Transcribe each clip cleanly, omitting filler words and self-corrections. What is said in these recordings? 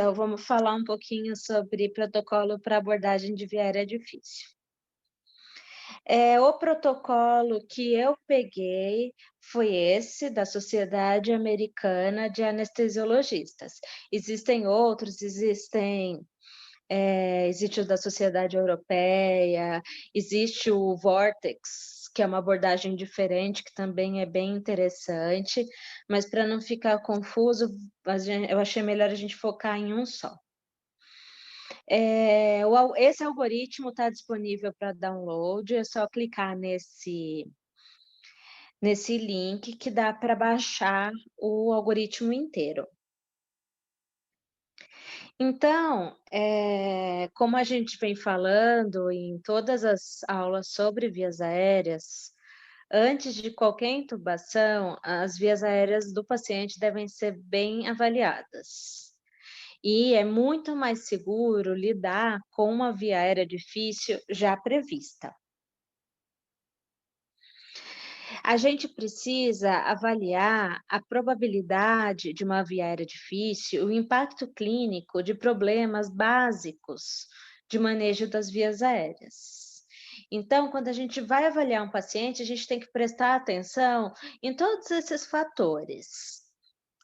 Então, vamos falar um pouquinho sobre protocolo para abordagem de via aérea difícil. O protocolo que eu peguei foi esse, da Sociedade Americana de Anestesiologistas. Existem outros, existe o da Sociedade Europeia, existe o Vortex, que é uma abordagem diferente, que também é bem interessante, mas para não ficar confuso, eu achei melhor a gente focar em um só. Esse algoritmo está disponível para download, é só clicar nesse link que dá para baixar o algoritmo inteiro. Então, como a gente vem falando em todas as aulas sobre vias aéreas, antes de qualquer intubação, as vias aéreas do paciente devem ser bem avaliadas. E é muito mais seguro lidar com uma via aérea difícil já prevista. A gente precisa avaliar a probabilidade de uma via aérea difícil, o impacto clínico de problemas básicos de manejo das vias aéreas. Então, quando a gente vai avaliar um paciente, a gente tem que prestar atenção em todos esses fatores,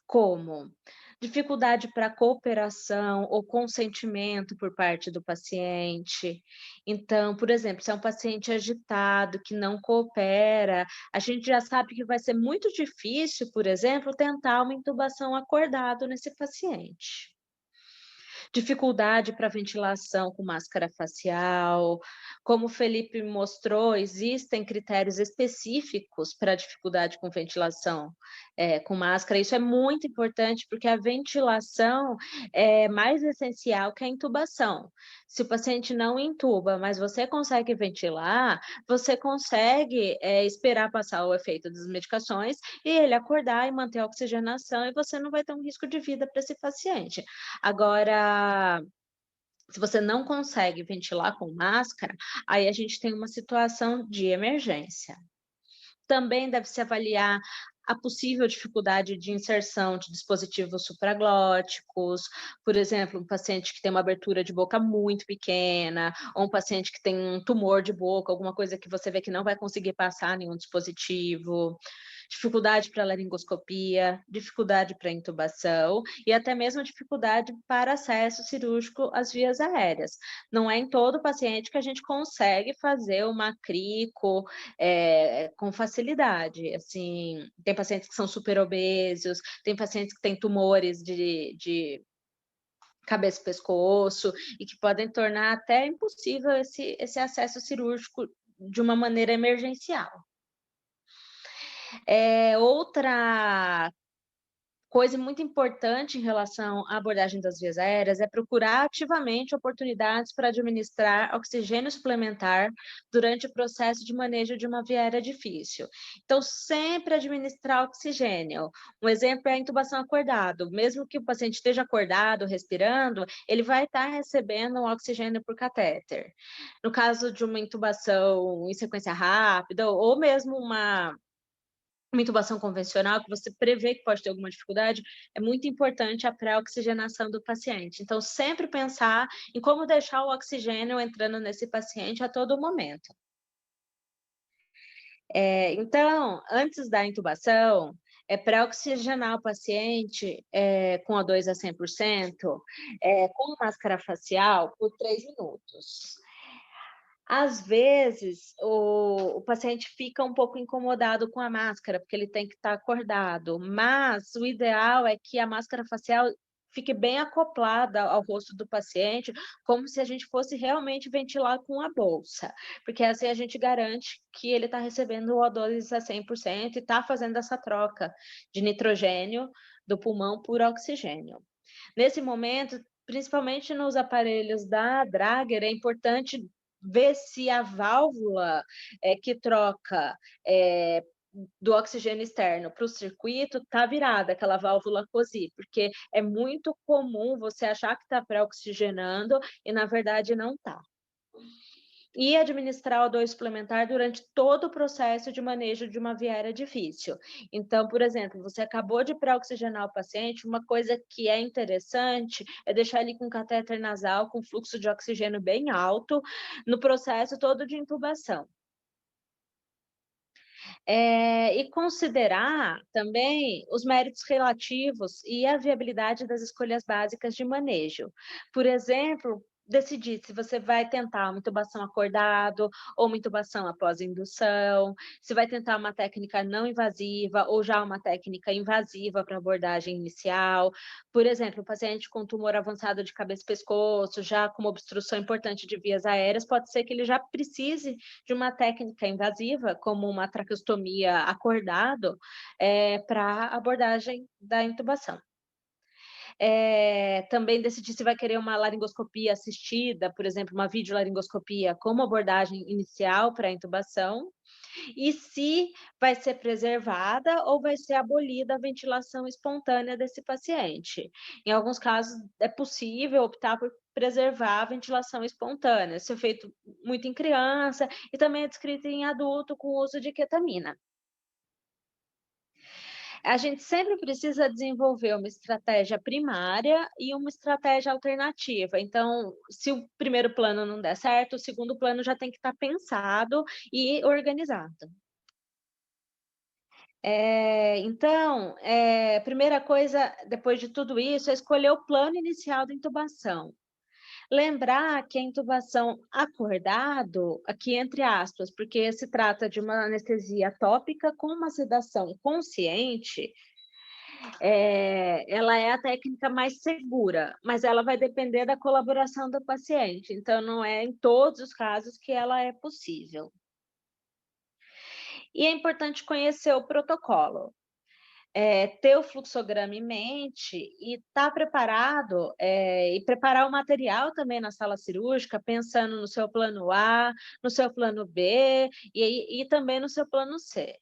como dificuldade para cooperação ou consentimento por parte do paciente. Então, por exemplo, se é um paciente agitado, que não coopera, a gente já sabe que vai ser muito difícil, por exemplo, tentar uma intubação acordado nesse paciente. Dificuldade para ventilação com máscara facial. Como o Felipe mostrou, existem critérios específicos para dificuldade com ventilação, com máscara. Isso é muito importante, porque a ventilação é mais essencial que a intubação. Se o paciente não intuba, mas você consegue ventilar, você consegue, esperar passar o efeito das medicações e ele acordar e manter a oxigenação, e você não vai ter um risco de vida para esse paciente. Agora, se você não consegue ventilar com máscara, aí a gente tem uma situação de emergência. Também deve-se avaliar a possível dificuldade de inserção de dispositivos supraglóticos, por exemplo, um paciente que tem uma abertura de boca muito pequena, ou um paciente que tem um tumor de boca, alguma coisa que você vê que não vai conseguir passar nenhum dispositivo, dificuldade para laringoscopia, dificuldade para intubação e até mesmo dificuldade para acesso cirúrgico às vias aéreas. Não é em todo paciente que a gente consegue fazer uma crico, com facilidade, assim, tem pacientes que são super obesos, tem pacientes que têm tumores de cabeça e pescoço, e que podem tornar até impossível esse acesso cirúrgico de uma maneira emergencial. Outra coisa muito importante em relação à abordagem das vias aéreas é procurar ativamente oportunidades para administrar oxigênio suplementar durante o processo de manejo de uma via aérea difícil. Então, sempre administrar oxigênio. Um exemplo é a intubação acordado. Mesmo que o paciente esteja acordado, respirando, ele vai estar recebendo um oxigênio por catéter. No caso de uma intubação em sequência rápida, ou mesmo uma intubação convencional, que você prevê que pode ter alguma dificuldade, é muito importante a pré-oxigenação do paciente. Então, sempre pensar em como deixar o oxigênio entrando nesse paciente a todo momento. Então, antes da intubação, é pré-oxigenar o paciente, com O2 a 100%, com máscara facial por 3 minutos. Às vezes, o paciente fica um pouco incomodado com a máscara, porque ele tem que estar acordado, mas o ideal é que a máscara facial fique bem acoplada ao rosto do paciente, como se a gente fosse realmente ventilar com a bolsa, porque assim a gente garante que ele está recebendo o O2 a 100% e está fazendo essa troca de nitrogênio do pulmão por oxigênio. Nesse momento, principalmente nos aparelhos da Drager, é importante ver se a válvula, que troca, do oxigênio externo para o circuito está virada, aquela válvula COSI, porque é muito comum você achar que está pré-oxigenando e, na verdade, não está. e administrar o O2 suplementar durante todo o processo de manejo de uma via aérea difícil. Então, por exemplo, você acabou de pré-oxigenar o paciente, uma coisa que é interessante é deixar ele com catéter nasal, com fluxo de oxigênio bem alto, no processo todo de intubação. E considerar também os méritos relativos e a viabilidade das escolhas básicas de manejo. Por exemplo, decidir se você vai tentar uma intubação acordado ou uma intubação após indução, se vai tentar uma técnica não invasiva ou já uma técnica invasiva para abordagem inicial. Por exemplo, o paciente com tumor avançado de cabeça e pescoço, já com uma obstrução importante de vias aéreas, pode ser que ele já precise de uma técnica invasiva, como uma traqueostomia acordado, para abordagem da intubação. Também decidir se vai querer uma laringoscopia assistida, por exemplo, uma videolaringoscopia como abordagem inicial para a intubação, e se vai ser preservada ou vai ser abolida a ventilação espontânea desse paciente. Em alguns casos, é possível optar por preservar a ventilação espontânea. Isso é feito muito em criança e também é descrito em adulto com o uso de ketamina. A gente sempre precisa desenvolver uma estratégia primária e uma estratégia alternativa. Então, se o primeiro plano não der certo, o segundo plano já tem que estar pensado e organizado. Então, primeira coisa, depois de tudo isso, é escolher o plano inicial da intubação. Lembrar que a intubação acordado, aqui entre aspas, porque se trata de uma anestesia tópica com uma sedação consciente, ela é a técnica mais segura, mas ela vai depender da colaboração do paciente, então não é em todos os casos que ela é possível. E é importante conhecer o protocolo. Ter o fluxograma em mente e estar preparado, e preparar o material também na sala cirúrgica, pensando no seu plano A, no seu plano B e também no seu plano C.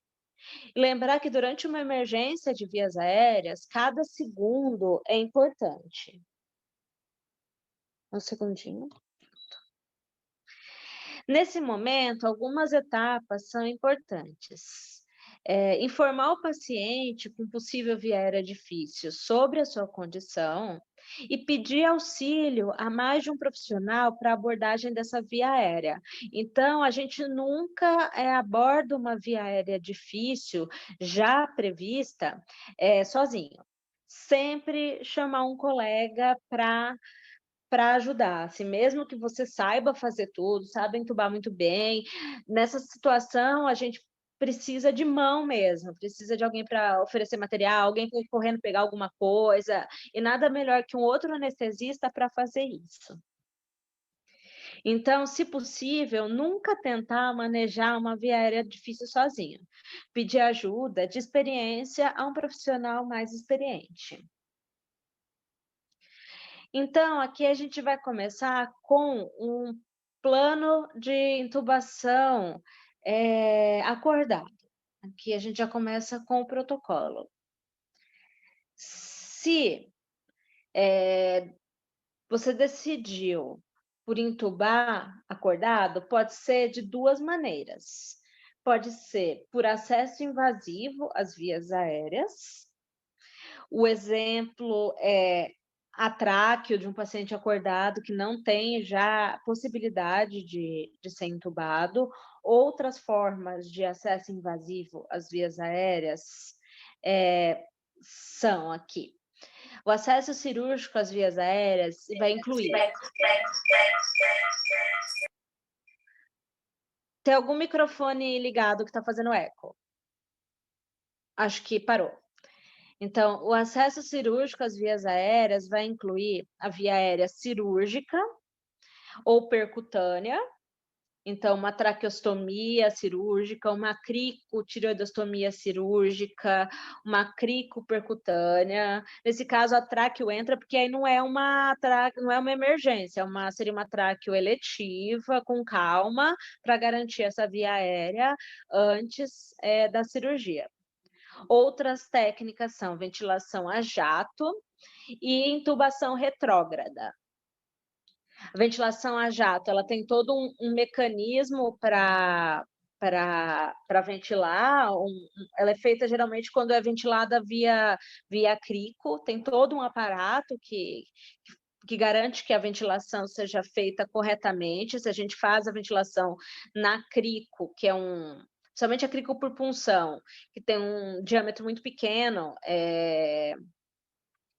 E lembrar que durante uma emergência de vias aéreas, cada segundo é importante. Um segundinho. Nesse momento, algumas etapas são importantes. Informar o paciente com possível via aérea difícil sobre a sua condição e pedir auxílio a mais de um profissional para abordagem dessa via aérea. Então, a gente nunca aborda uma via aérea difícil já prevista sozinho. Sempre chamar um colega para ajudar, assim, mesmo que você saiba fazer tudo, saiba entubar muito bem, nessa situação a gente precisa de mão mesmo, precisa de alguém para oferecer material, alguém para ir correndo pegar alguma coisa, e nada melhor que um outro anestesista para fazer isso. Então, se possível, nunca tentar manejar uma via aérea difícil sozinho. Pedir ajuda de experiência a um profissional mais experiente. Então, aqui a gente vai começar com um plano de intubação, acordado. Aqui a gente já começa com o protocolo. Se, você decidiu por intubar acordado, pode ser de 2 maneiras. Pode ser por acesso invasivo às vias aéreas. O exemplo é atráqueo de um paciente acordado que não tem já possibilidade de ser intubado. Outras formas de acesso invasivo às vias aéreas, são aqui. O acesso cirúrgico às vias aéreas vai incluir. Tem algum microfone ligado que está fazendo eco? Acho que parou. Então, o acesso cirúrgico às vias aéreas vai incluir a via aérea cirúrgica ou percutânea, então uma traqueostomia cirúrgica, uma cricotireoidostomia cirúrgica, uma cricopercutânea. Nesse caso, a tráqueo entra porque aí não é uma emergência, seria uma tráqueo eletiva, com calma, para garantir essa via aérea antes da cirurgia. Outras técnicas são ventilação a jato e intubação retrógrada. A ventilação a jato, ela tem todo um mecanismo para ventilar, ela é feita geralmente quando é ventilada via crico, tem todo um aparato que garante que a ventilação seja feita corretamente. Se a gente faz a ventilação na crico, que é somente a crico por punção, que tem um diâmetro muito pequeno,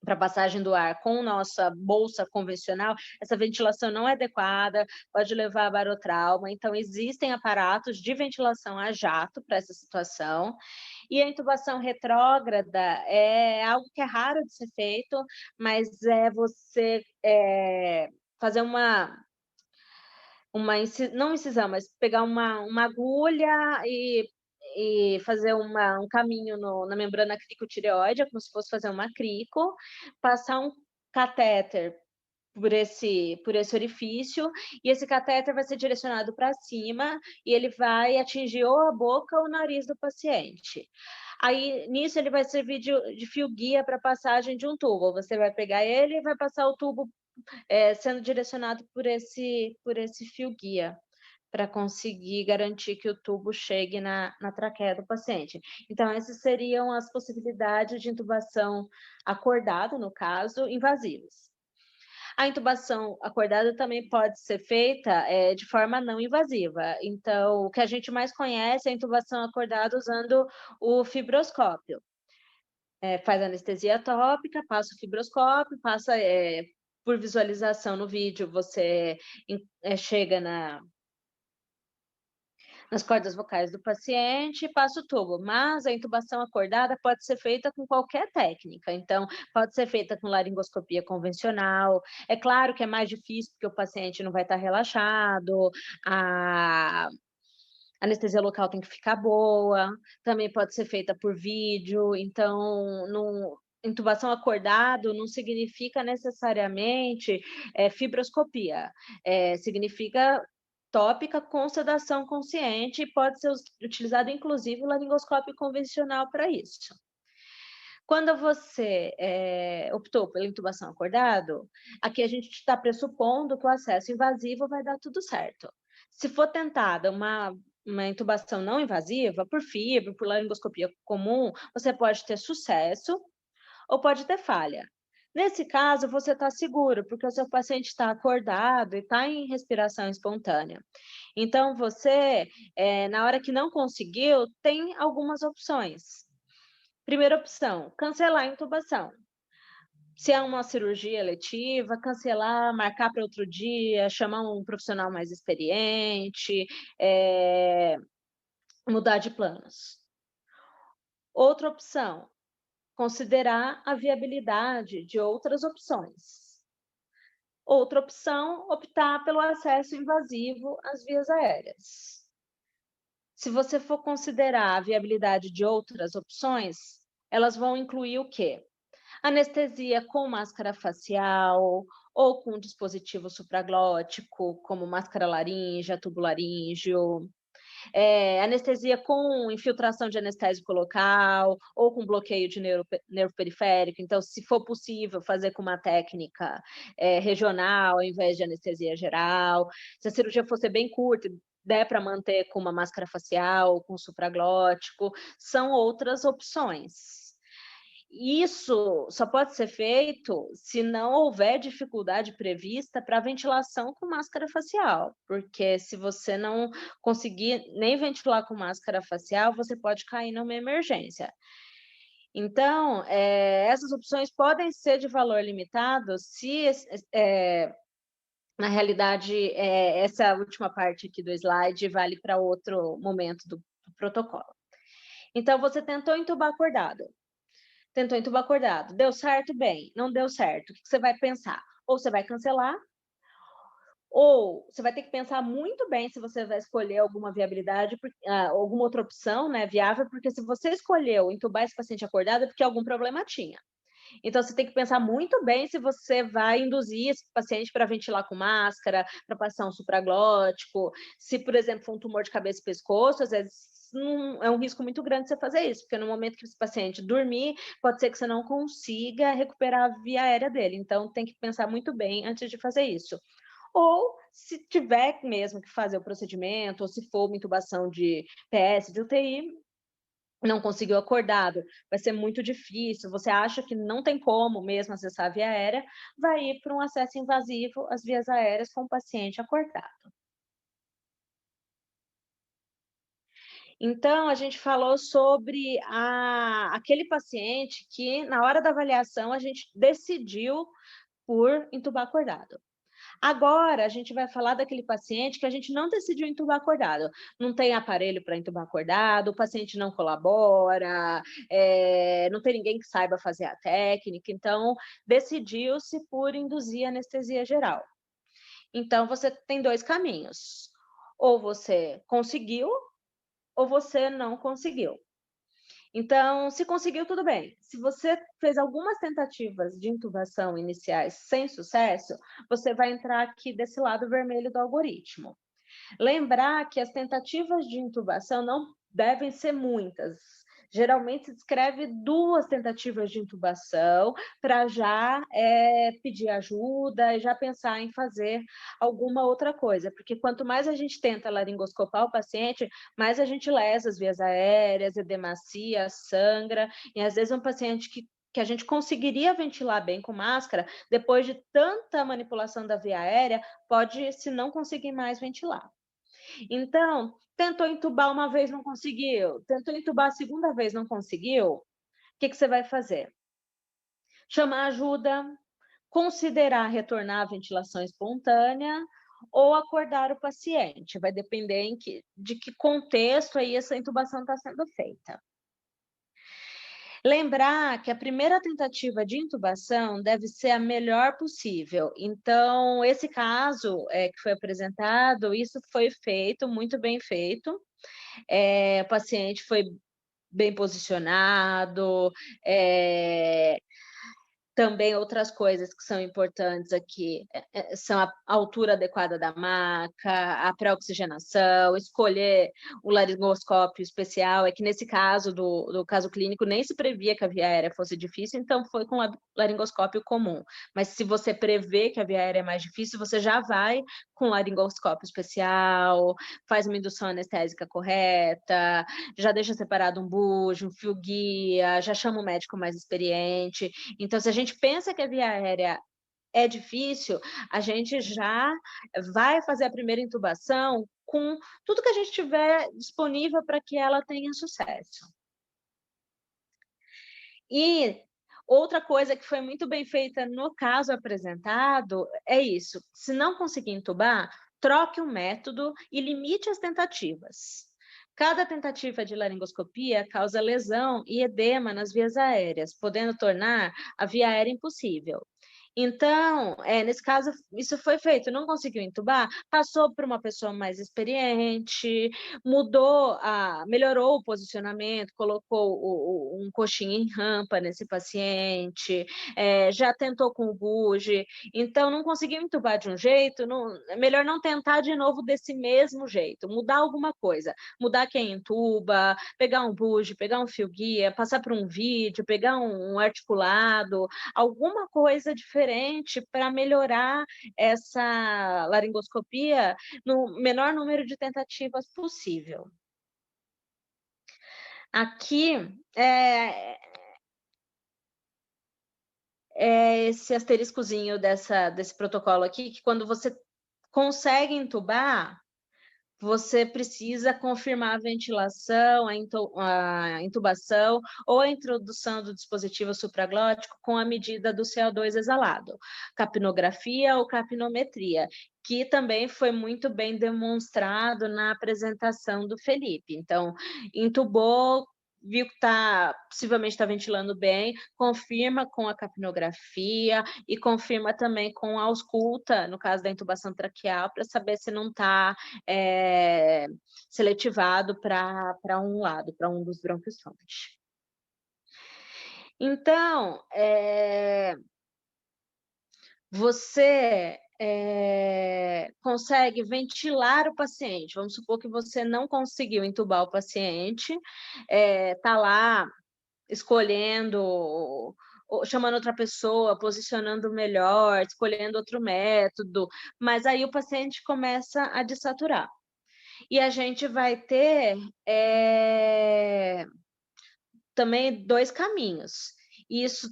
para passagem do ar com nossa bolsa convencional, essa ventilação não é adequada, pode levar a barotrauma. Então, existem aparatos de ventilação a jato para essa situação. E a intubação retrógrada é algo que é raro de ser feito, mas é você fazer não incisão, mas pegar uma agulha e fazer um caminho na membrana cricotireoide, é como se fosse fazer uma crico, passar um catéter por esse orifício, e esse catéter vai ser direcionado para cima, e ele vai atingir ou a boca ou o nariz do paciente. Aí, nisso, ele vai servir de fio guia para passagem de um tubo. Você vai pegar ele e vai passar o tubo sendo direcionado por esse fio guia, para conseguir garantir que o tubo chegue na traqueia do paciente. Então, essas seriam as possibilidades de intubação acordada, no caso, invasivas. A intubação acordada também pode ser feita de forma não invasiva. Então, o que a gente mais conhece é a intubação acordada usando o fibroscópio. Faz anestesia tópica, passa o fibroscópio, passa por visualização no vídeo, você chega nas cordas vocais do paciente e passa o tubo. Mas a intubação acordada pode ser feita com qualquer técnica, então pode ser feita com laringoscopia convencional. É claro que é mais difícil, porque o paciente não vai estar relaxado, a anestesia local tem que ficar boa, também pode ser feita por vídeo. Então, intubação acordado não significa necessariamente fibroscopia, significa tópica com sedação consciente, e pode ser utilizado inclusive o laringoscópio convencional para isso. Quando você optou pela intubação acordado, aqui a gente está pressupondo que o acesso invasivo vai dar tudo certo. Se for tentada uma intubação não invasiva, por fibra, por laringoscopia comum, você pode ter sucesso ou pode ter falha. Nesse caso, você está seguro, porque o seu paciente está acordado e está em respiração espontânea. Então, você, na hora que não conseguiu, tem algumas opções. Primeira opção, cancelar a intubação. Se é uma cirurgia eletiva, cancelar, marcar para outro dia, chamar um profissional mais experiente, mudar de planos. Outra opção, considerar a viabilidade de outras opções. Outra opção, optar pelo acesso invasivo às vias aéreas. Se você for considerar a viabilidade de outras opções, elas vão incluir o quê? Anestesia com máscara facial ou com dispositivo supraglótico, como máscara laríngea, tubo laríngeo, anestesia com infiltração de anestésico local ou com bloqueio de nervo periférico. Então, se for possível, fazer com uma técnica regional ao invés de anestesia geral. Se a cirurgia fosse bem curta, der para manter com uma máscara facial, com supraglótico, são outras opções. Isso só pode ser feito se não houver dificuldade prevista para ventilação com máscara facial, porque se você não conseguir nem ventilar com máscara facial, você pode cair numa emergência. Então, essas opções podem ser de valor limitado se, na realidade, essa última parte aqui do slide vale para outro momento do protocolo. Então, você tentou entubar acordado. Deu certo? Bem. Não deu certo. O que você vai pensar? Ou você vai cancelar, ou você vai ter que pensar muito bem se você vai escolher alguma viabilidade, alguma outra opção, né, viável, porque se você escolheu entubar esse paciente acordado, é porque algum problema tinha. Então, você tem que pensar muito bem se você vai induzir esse paciente para ventilar com máscara, para passar um supraglótico. Se, por exemplo, for um tumor de cabeça e pescoço, às vezes é um risco muito grande você fazer isso, porque no momento que esse paciente dormir, pode ser que você não consiga recuperar a via aérea dele. Então, tem que pensar muito bem antes de fazer isso. ou se tiver mesmo que fazer o procedimento, ou se for uma intubação de PS, de UTI, não conseguiu acordado, vai ser muito difícil, você acha que não tem como mesmo acessar a via aérea, vai ir para um acesso invasivo às vias aéreas com o paciente acordado. Então, a gente falou sobre aquele paciente que, na hora da avaliação, a gente decidiu por intubar acordado. Agora, a gente vai falar daquele paciente que a gente não decidiu intubar acordado. Não tem aparelho para intubar acordado, o paciente não colabora, não tem ninguém que saiba fazer a técnica, então decidiu-se por induzir anestesia geral. Então, você tem 2 caminhos: ou você conseguiu, ou você não conseguiu. Então, se conseguiu, tudo bem. Se você fez algumas tentativas de intubação iniciais sem sucesso, você vai entrar aqui desse lado vermelho do algoritmo. Lembrar que as tentativas de intubação não devem ser muitas. Geralmente se descreve 2 tentativas de intubação para já pedir ajuda e já pensar em fazer alguma outra coisa, porque quanto mais a gente tenta laringoscopar o paciente, mais a gente lesa as vias aéreas, edemacia, sangra, e às vezes um paciente que a gente conseguiria ventilar bem com máscara, depois de tanta manipulação da via aérea, pode, se não conseguir mais ventilar. Então, tentou entubar uma vez, não conseguiu, tentou entubar a segunda vez, não conseguiu, o que você vai fazer? Chamar ajuda, considerar retornar à ventilação espontânea ou acordar o paciente, vai depender de que contexto aí essa intubação está sendo feita. Lembrar que a primeira tentativa de intubação deve ser a melhor possível. Então, esse caso, que foi apresentado, isso foi feito, muito bem feito. O paciente foi bem posicionado, também outras coisas que são importantes aqui, são a altura adequada da maca, a pré-oxigenação, escolher o laringoscópio especial, que nesse caso do caso clínico nem se previa que a via aérea fosse difícil, então foi com laringoscópio comum. Mas se você prevê que a via aérea é mais difícil, você já vai com laringoscópio especial, faz uma indução anestésica correta, já deixa separado um bujo, um fio guia, já chama o médico mais experiente. Então, se a gente pensa que a via aérea é difícil, a gente já vai fazer a primeira intubação com tudo que a gente tiver disponível para que ela tenha sucesso. E outra coisa que foi muito bem feita no caso apresentado é isso: se não conseguir intubar, troque o método e limite as tentativas. Cada tentativa de laringoscopia causa lesão e edema nas vias aéreas, podendo tornar a via aérea impossível. Então, nesse caso, isso foi feito, não conseguiu entubar, passou para uma pessoa mais experiente, melhorou o posicionamento, colocou um coxinho em rampa nesse paciente, já tentou com o buge, então não conseguiu entubar de um jeito, é melhor não tentar de novo desse mesmo jeito, mudar alguma coisa, mudar quem entuba, pegar um buge, pegar um fio guia, passar por um vídeo, pegar um articulado, alguma coisa diferente para melhorar essa laringoscopia no menor número de tentativas possível. Aqui, esse asteriscozinho desse protocolo aqui, que quando você consegue entubar, você precisa confirmar a ventilação, a intubação ou a introdução do dispositivo supraglótico com a medida do CO2 exalado, capnografia ou capnometria, que também foi muito bem demonstrado na apresentação do Felipe. Então, intubou, viu que possivelmente está ventilando bem, confirma com a capnografia e confirma também com a ausculta, no caso da intubação traqueal, para saber se não está seletivado para um lado, para um dos bronquios-fonte. Então, você consegue ventilar o paciente. Vamos supor que você não conseguiu entubar o paciente, está lá escolhendo chamando outra pessoa, posicionando melhor, escolhendo outro método, mas aí o paciente começa a desaturar. E a gente vai ter também 2 caminhos. Isso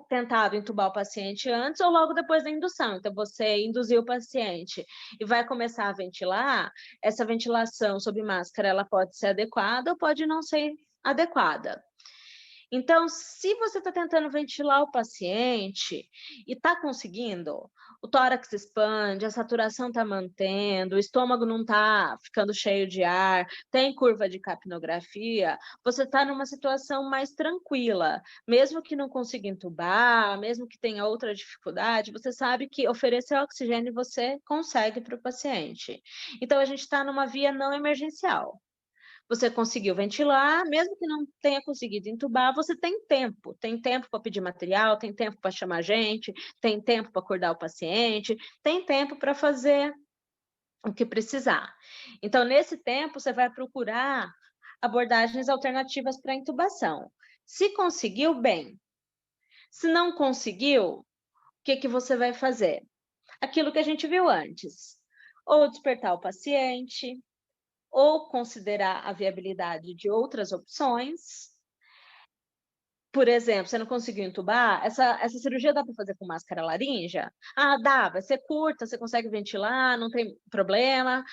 tentado entubar o paciente antes ou logo depois da indução. Então, você induziu o paciente e vai começar a ventilar, essa ventilação sob máscara, ela pode ser adequada ou pode não ser adequada. Então, se você está tentando ventilar o paciente e está conseguindo, o tórax expande, a saturação está mantendo, o estômago não está ficando cheio de ar, tem curva de capnografia, você está numa situação mais tranquila. Mesmo que não consiga entubar, mesmo que tenha outra dificuldade, você sabe que oferecer oxigênio você consegue para o paciente. Então, a gente está numa via não emergencial. Você conseguiu ventilar, mesmo que não tenha conseguido entubar, você tem tempo para pedir material, tem tempo para chamar gente, tem tempo para acordar o paciente, tem tempo para fazer o que precisar. Então, nesse tempo, você vai procurar abordagens alternativas para intubação. Se conseguiu, bem. Se não conseguiu, o que você vai fazer? Aquilo que a gente viu antes. Ou despertar o paciente, ou considerar a viabilidade de outras opções. Por exemplo, você não conseguiu entubar, essa cirurgia dá para fazer com máscara laríngea? Ah, dá, vai ser curta, você consegue ventilar, não tem problema.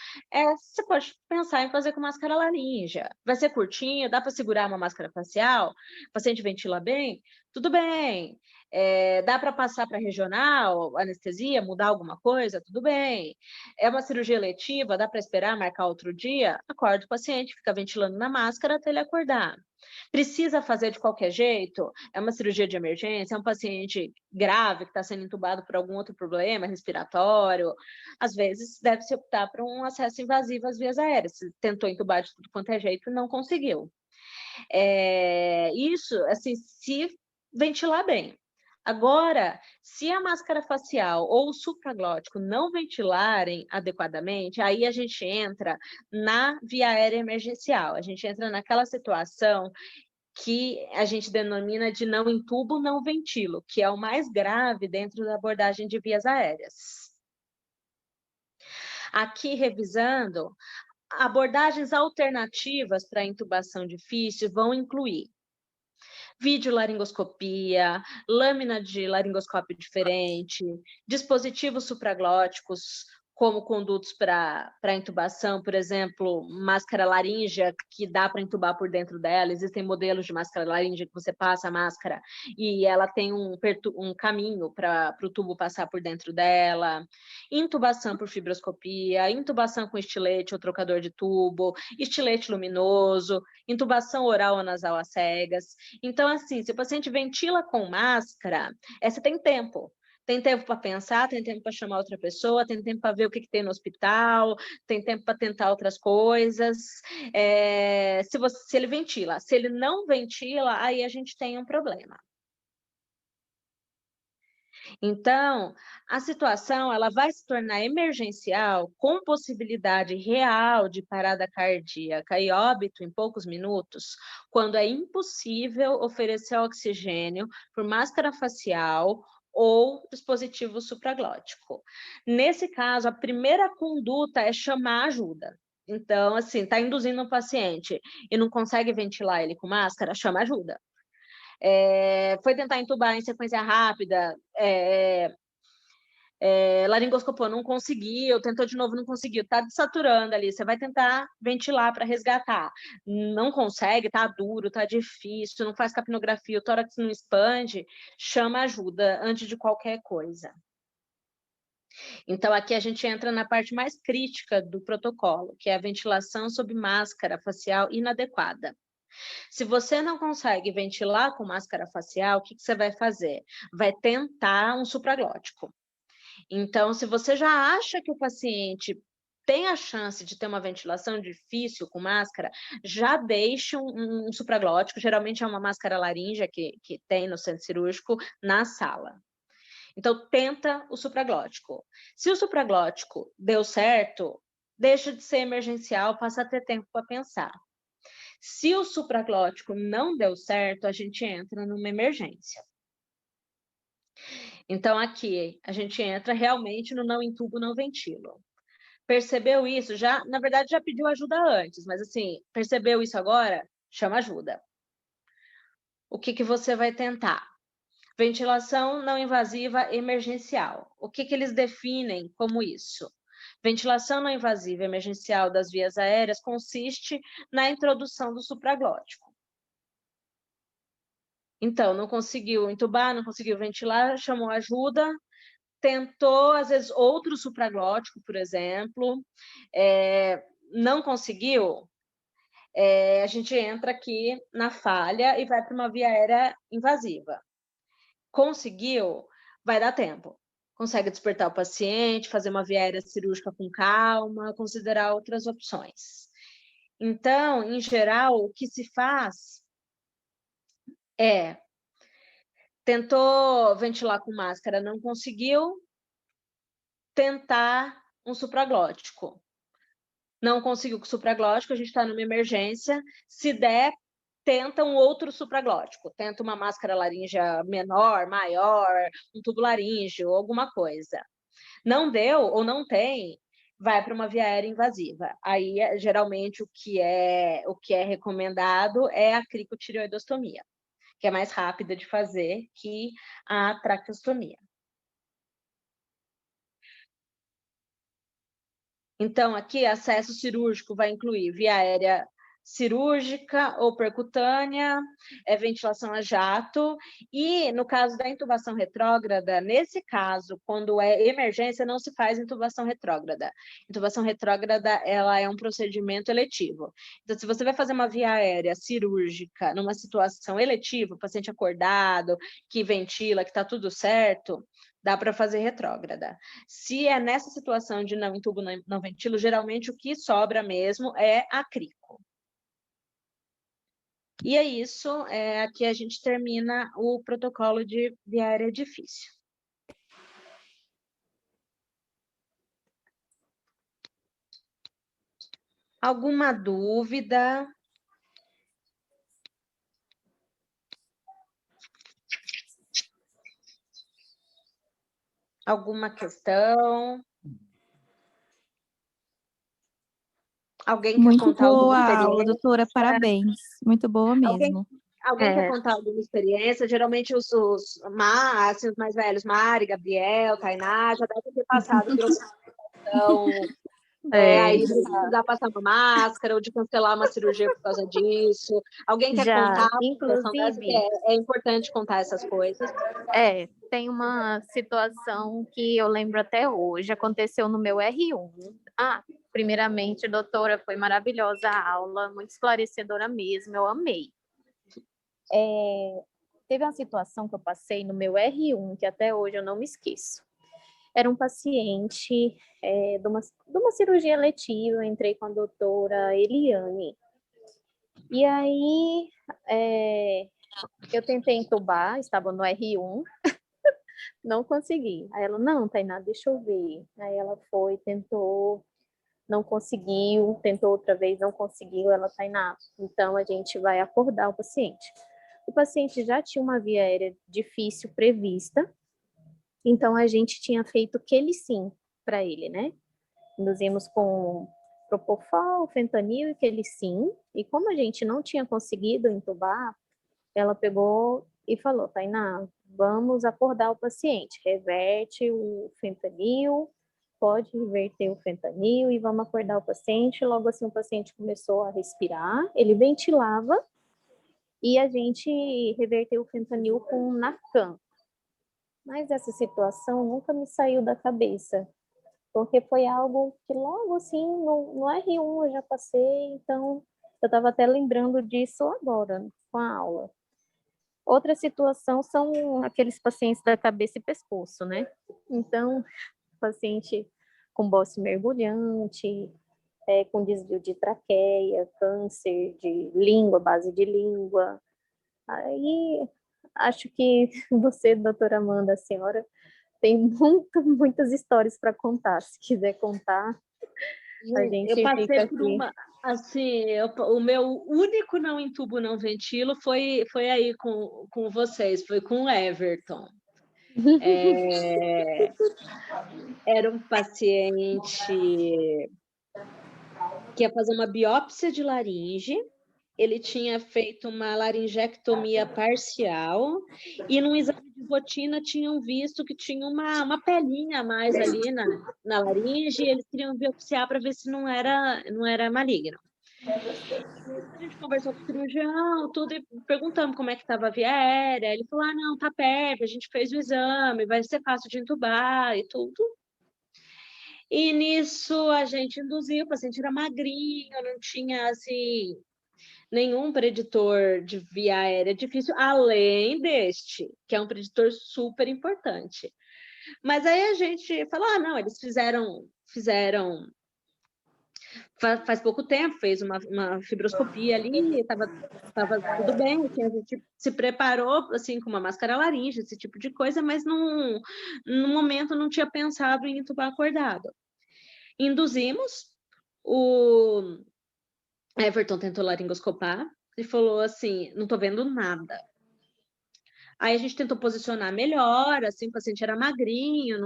Você pode pensar em fazer com máscara laríngea. Vai ser curtinha, dá para segurar uma máscara facial? O paciente ventila bem? Tudo bem. Dá para passar para regional, anestesia, mudar alguma coisa? Tudo bem. É uma cirurgia eletiva, dá para esperar, marcar outro dia? Acorda o paciente, fica ventilando na máscara até ele acordar. Precisa fazer de qualquer jeito? É uma cirurgia de emergência? É um paciente grave que está sendo entubado por algum outro problema respiratório? Às vezes, deve-se optar por um acesso invasivo às vias aéreas. Se tentou entubar de tudo quanto é jeito e não conseguiu. Isso, assim, se ventilar bem. Agora, se a máscara facial ou o supraglótico não ventilarem adequadamente, aí a gente entra na via aérea emergencial, a gente entra naquela situação que a gente denomina de não intubo, não ventilo, que é o mais grave dentro da abordagem de vias aéreas. Aqui, revisando, abordagens alternativas para intubação difícil vão incluir videolaringoscopia, lâmina de laringoscópio diferente, dispositivos supraglóticos, como condutos para intubação, por exemplo, máscara laríngea, que dá para intubar por dentro dela. Existem modelos de máscara laríngea que você passa a máscara e ela tem um caminho para o tubo passar por dentro dela. Intubação por fibroscopia, intubação com estilete ou trocador de tubo, estilete luminoso, intubação oral ou nasal às cegas. Então, assim, se o paciente ventila com máscara, você tem tempo. Tem tempo para pensar, tem tempo para chamar outra pessoa, tem tempo para ver o que tem no hospital, tem tempo para tentar outras coisas. Se ele ventila. Se ele não ventila, aí a gente tem um problema. Então, a situação ela vai se tornar emergencial com possibilidade real de parada cardíaca e óbito em poucos minutos, quando é impossível oferecer oxigênio por máscara facial ou dispositivo supraglótico. Nesse caso, a primeira conduta é chamar ajuda. Então, assim, está induzindo um paciente e não consegue ventilar ele com máscara, chama ajuda. Foi tentar entubar em sequência rápida, laringoscopou, não conseguiu, tentou de novo, não conseguiu, está desaturando ali, você vai tentar ventilar para resgatar, não consegue, está duro, está difícil, não faz capnografia, o tórax não expande, chama ajuda antes de qualquer coisa. Então, aqui a gente entra na parte mais crítica do protocolo, que é a ventilação sob máscara facial inadequada. Se você não consegue ventilar com máscara facial, o que você vai fazer? Vai tentar um supraglótico. Então, se você já acha que o paciente tem a chance de ter uma ventilação difícil com máscara, já deixe um supraglótico, geralmente é uma máscara laríngea que tem no centro cirúrgico, na sala. Então, tenta o supraglótico. Se o supraglótico deu certo, deixa de ser emergencial, passa a ter tempo para pensar. Se o supraglótico não deu certo, a gente entra numa emergência. Então, aqui, a gente entra realmente no não intubo, não ventilo. Percebeu isso? Já, na verdade, já pediu ajuda antes, mas assim, percebeu isso agora? Chama ajuda. O que você vai tentar? Ventilação não invasiva emergencial. O que eles definem como isso? Ventilação não invasiva emergencial das vias aéreas consiste na introdução do supraglótico. Então, não conseguiu entubar, não conseguiu ventilar, chamou ajuda, tentou, às vezes, outro supraglótico, por exemplo, não conseguiu, a gente entra aqui na falha e vai para uma via aérea invasiva. Conseguiu, vai dar tempo. Consegue despertar o paciente, fazer uma via aérea cirúrgica com calma, considerar outras opções. Então, em geral, o que se faz é tentou ventilar com máscara, não conseguiu, tentar um supraglótico. Não conseguiu com supraglótico, a gente está numa emergência. Se der, tenta um outro supraglótico. Tenta uma máscara laríngea menor, maior, um tubo laríngeo, alguma coisa. Não deu ou não tem, vai para uma via aérea invasiva. Aí, geralmente, o que é recomendado é a cricotireoidostomia, que é mais rápida de fazer que a traqueostomia. Então, aqui, acesso cirúrgico vai incluir via aérea cirúrgica ou percutânea, ventilação a jato, e no caso da intubação retrógrada, nesse caso, quando é emergência, não se faz intubação retrógrada. Intubação retrógrada, ela é um procedimento eletivo. Então, se você vai fazer uma via aérea cirúrgica numa situação eletiva, paciente acordado, que ventila, que está tudo certo, dá para fazer retrógrada. Se é nessa situação de não intubo, não ventilo, geralmente o que sobra mesmo é a crico. E é isso, aqui a gente termina o protocolo de via aérea difícil. Alguma dúvida? Alguma questão? Alguém quer Muito contar alguma boa a experiência? aula, doutora, parabéns. Muito boa mesmo. Alguém quer contar alguma experiência? Geralmente os mais velhos, Mari, Gabriel, Tainá, já devem ter passado por uma situação, aí de precisar passar uma máscara ou de cancelar uma cirurgia por causa disso. Alguém quer contar uma situação dessa? Inclusive, É importante contar essas coisas. tem uma situação que eu lembro até hoje, aconteceu no meu R1. Primeiramente, doutora, foi maravilhosa a aula, muito esclarecedora mesmo, eu amei. Teve uma situação que eu passei no meu R1, que até hoje eu não me esqueço. Era um paciente de uma cirurgia eletiva, eu entrei com a doutora Eliane. E aí, eu tentei entubar, estava no R1, não consegui. Aí ela, não, Tainá, deixa eu ver. Aí ela foi, tentou, não conseguiu, tentou outra vez, não conseguiu. Ela, Tainá, então a gente vai acordar o paciente. O paciente já tinha uma via aérea difícil prevista, então a gente tinha feito Quelicin para ele, né? Induzimos com Propofol, Fentanil e Quelicin, e como a gente não tinha conseguido entubar, ela pegou e falou, Tainá, vamos acordar o paciente, reverte o fentanil, pode reverter o fentanil e vamos acordar o paciente. Logo assim o paciente começou a respirar, ele ventilava e a gente reverteu o fentanil com Narcan. Mas essa situação nunca me saiu da cabeça, porque foi algo que logo assim, no R1 eu já passei, então eu estava até lembrando disso agora, com a aula. Outra situação são aqueles pacientes da cabeça e pescoço, né? Então, paciente com bosse mergulhante, com desvio de traqueia, câncer de língua, base de língua. Aí, acho que você, doutora Amanda, a senhora, tem muitas histórias para contar. Se quiser contar, a gente Eu passei fica por aqui. uma, assim, o meu único não intubo, não ventilo foi aí com vocês, foi com o Everton. Era um paciente que ia fazer uma biópsia de laringe. Ele tinha feito uma laringectomia parcial e num exame de rotina tinham visto que tinha uma pelinha a mais ali na laringe e eles queriam biopsiar para ver se não era maligno. A gente conversou com o cirurgião, tudo, e perguntamos como é que estava a via aérea. Ele falou, não, tá perto, a gente fez o exame, vai ser fácil de entubar e tudo. E nisso a gente induziu, o paciente era magrinho, não tinha, assim, nenhum preditor de via aérea difícil, além deste, que é um preditor super importante. Mas aí a gente falou, não, eles fizeram faz pouco tempo, fez uma fibroscopia ali, estava tudo bem, assim, a gente se preparou assim, com uma máscara laríngea, esse tipo de coisa, mas no momento não tinha pensado em entubar acordado. Induzimos, o Everton tentou laringoscopar e falou assim, não estou vendo nada. Aí a gente tentou posicionar melhor, assim, o paciente era magrinho,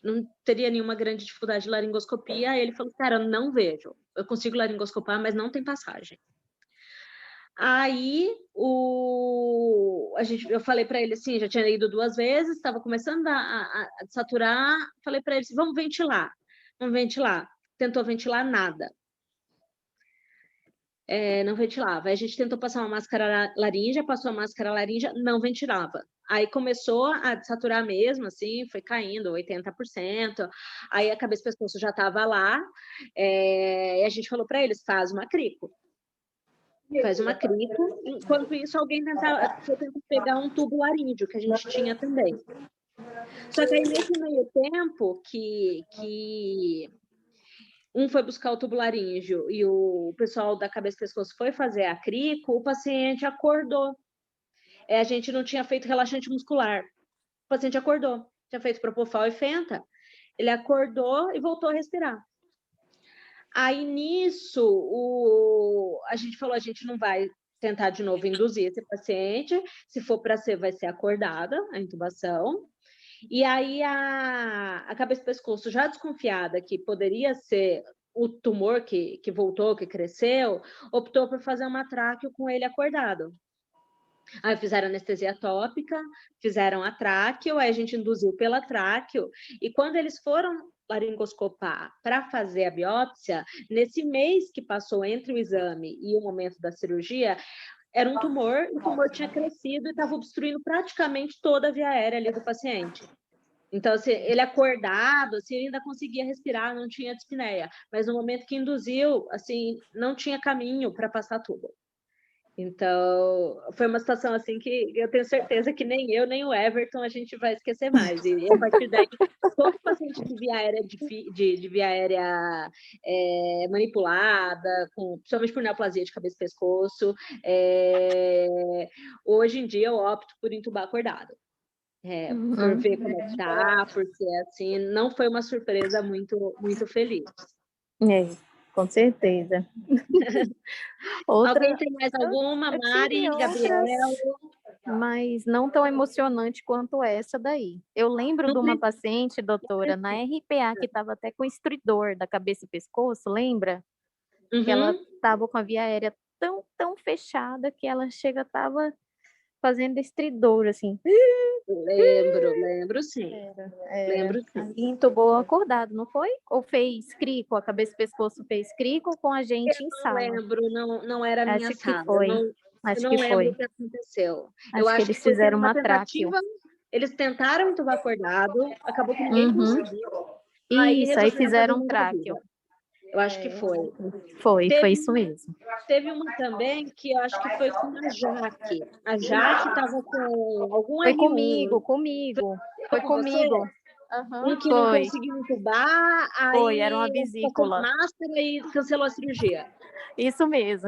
não teria nenhuma grande dificuldade de laringoscopia. Aí ele falou, cara, eu não vejo. Eu consigo laringoscopar, mas não tem passagem. Aí eu falei para ele assim, já tinha ido 2 vezes, estava começando a saturar, falei para ele assim, vamos ventilar. Tentou ventilar, nada. Não ventilava. Aí a gente tentou passar uma máscara laríngea, passou a máscara laríngea, não ventilava. Aí começou a saturar mesmo, assim, foi caindo 80%. Aí a cabeça e pescoço já estava lá. E a gente falou para eles, faz uma crico. Faz uma crico. Enquanto isso, alguém tentar pegar um tubo laríngeo, que a gente tinha também. Só que aí, nesse meio tempo que um foi buscar o tubo laríngeo e o pessoal da cabeça e pescoço foi fazer a crico, o paciente acordou. A gente não tinha feito relaxante muscular. O paciente acordou. Tinha feito Propofol e Fenta. Ele acordou e voltou a respirar. Aí, nisso, a gente falou, a gente não vai tentar de novo induzir esse paciente. Se for para ser, vai ser acordada a intubação. E aí a cabeça e pescoço, já desconfiada que poderia ser o tumor que voltou, que cresceu, optou por fazer uma tráqueo com ele acordado. Aí fizeram anestesia tópica, fizeram a tráqueo, aí a gente induziu pela tráqueo, e quando eles foram laringoscopar para fazer a biópsia, nesse mês que passou entre o exame e o momento da cirurgia, era um tumor, o tumor tinha crescido e estava obstruindo praticamente toda a via aérea ali do paciente. Então, assim, ele acordado, assim, ele ainda conseguia respirar, não tinha dispneia. Mas no momento que induziu, assim, não tinha caminho para passar tudo. Então, foi uma situação assim que eu tenho certeza que nem eu, nem o Everton a gente vai esquecer mais. E a partir daí, todo paciente de via aérea, de via aérea manipulada, principalmente por neoplasia de cabeça e pescoço, hoje em dia eu opto por entubar acordado. Por ver como é que tá, porque assim, não foi uma surpresa muito, muito feliz. Com certeza. Alguém tem mais alguma? Mari, Gabriel? Mas não tão emocionante quanto essa daí. Eu lembro de uma paciente, doutora, na RPA, que estava até com estridor da cabeça e pescoço, lembra? Uhum. Que ela estava com a via aérea tão fechada que ela estava fazendo estridor, assim. Lembro sim. Lembro sim. E entubou acordado, não foi? Ou fez crico, a cabeça e pescoço fez crico com a gente em sala? Eu não lembro, não era a minha sala. Acho eu que não foi. lembro o que aconteceu. Eu acho que eles fizeram uma tráqueo. Eles tentaram entubar acordado, acabou que ninguém conseguiu. Isso, aí fizeram tráqueo. Eu acho que foi. Foi isso mesmo. Teve uma também que eu acho que foi com a Jaque. A Jaque estava com algum Foi R1. comigo. Foi comigo. Um que não conseguiu entubar, aí era uma vesícula. Máscara e cancelou a cirurgia. Isso mesmo.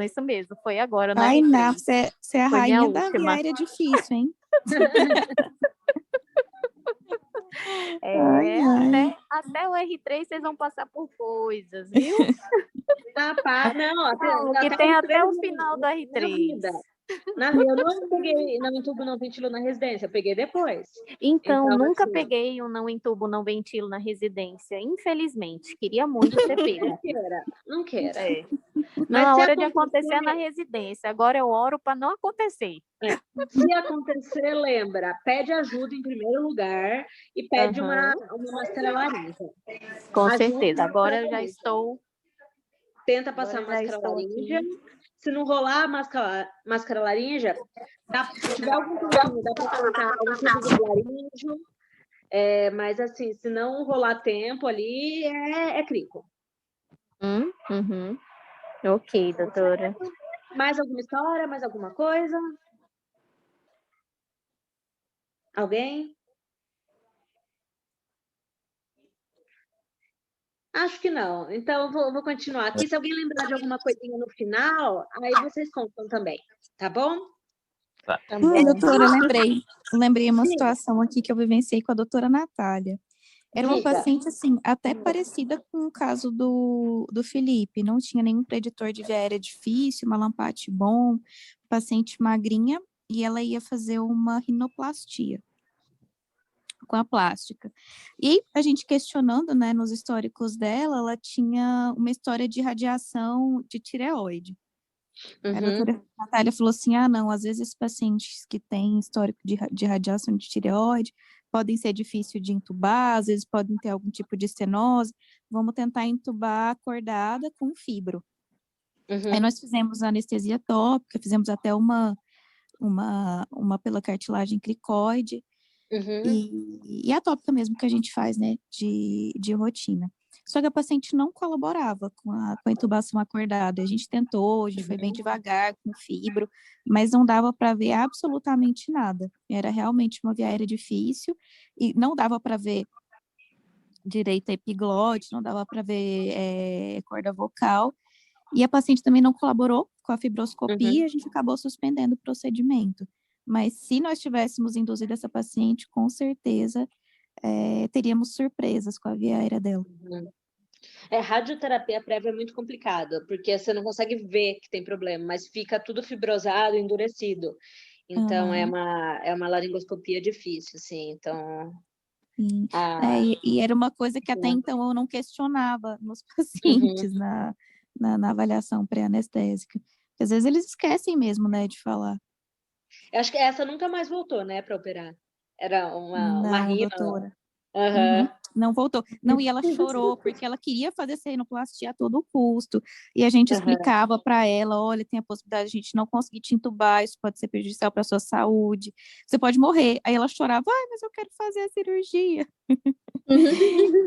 Foi agora. Ai, Ná, você é a rainha da via aérea difícil, hein? Até o R3 vocês vão passar por coisas, viu? Não, que tem até o final do R3. Eu não peguei, não entubo, não ventilo na residência, eu peguei depois. Então nunca assim, peguei um não entubo, não ventilo na residência, infelizmente. Queria muito ter pego. Não queira. É. Na hora de acontecer na residência. Agora eu oro para não acontecer. Se acontecer, lembra, pede ajuda em primeiro lugar e pede uma máscara laranja. Com certeza. Agora eu já estou... Tenta passar máscara laranja. Se não rolar a máscara laranja, se tiver algum problema, dá para colocar um tipo de laríngeo. Mas, assim, se não rolar tempo ali, é crico. Ok, doutora. Mais alguma história? Mais alguma coisa? Alguém? Acho que não. Então, vou continuar aqui. Se alguém lembrar de alguma coisinha no final, aí vocês contam também, tá bom? Tá bom. Doutora, lembrei uma situação aqui que eu vivenciei com a doutora Natália. Era uma paciente, assim, até parecida com o caso do Felipe. Não tinha nenhum preditor de via aérea difícil, uma lampate bom, paciente magrinha, e ela ia fazer uma rinoplastia com a plástica. E a gente questionando, né, nos históricos dela, ela tinha uma história de radiação de tireoide. A doutora Natália falou assim, não, às vezes esses pacientes que têm histórico de radiação de tireoide podem ser difíceis de entubar, às vezes podem ter algum tipo de estenose, vamos tentar entubar acordada com fibro. Aí nós fizemos anestesia tópica, fizemos até uma pela cartilagem cricoide, e a tópica mesmo que a gente faz, né, de rotina. Só que a paciente não colaborava com a intubação acordada. A gente tentou, a gente foi bem devagar com fibro, mas não dava para ver absolutamente nada. Era realmente uma via aérea difícil e não dava para ver direito a epiglote, não dava para ver corda vocal. E a paciente também não colaborou com a fibroscopia, a gente acabou suspendendo o procedimento. Mas se nós tivéssemos induzido essa paciente, com certeza teríamos surpresas com a via aérea dela. Radioterapia prévia é muito complicado, porque você não consegue ver que tem problema, mas fica tudo fibrosado, endurecido. Então, é uma laringoscopia difícil, assim, então... E era uma coisa que até então eu não questionava nos pacientes na avaliação pré-anestésica. Às vezes eles esquecem mesmo, né, de falar. Eu acho que essa nunca mais voltou, né, para operar. Era uma rino. Doutora. Não voltou. Não, e ela chorou, porque ela queria fazer essa rinoplastia a todo custo. E a gente explicava para ela, olha, tem a possibilidade de a gente não conseguir te entubar, isso pode ser prejudicial para a sua saúde. Você pode morrer. Aí ela chorava, mas eu quero fazer a cirurgia.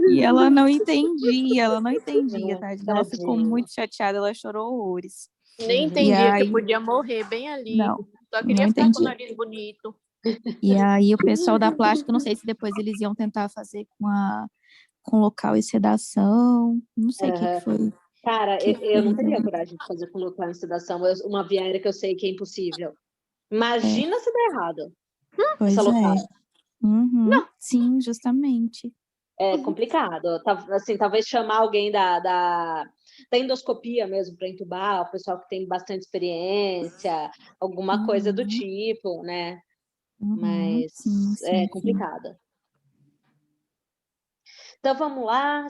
E ela não entendia, tadinha. Ela ficou muito chateada, ela chorou horrores. Nem entendia que podia morrer bem ali. Não, só queria ficar com o nariz bonito. E aí o pessoal da plástica, não sei se depois eles iam tentar fazer com local e sedação, não sei o que foi. Cara, eu não teria coragem de fazer com local e sedação, uma via aérea que eu sei que é impossível. Imagina se der errado. Pois Não. Sim, justamente. É complicado. Assim, talvez chamar alguém da endoscopia mesmo para entubar, o pessoal que tem bastante experiência, alguma coisa do tipo, né? Mas sim, é complicado. Então, vamos lá.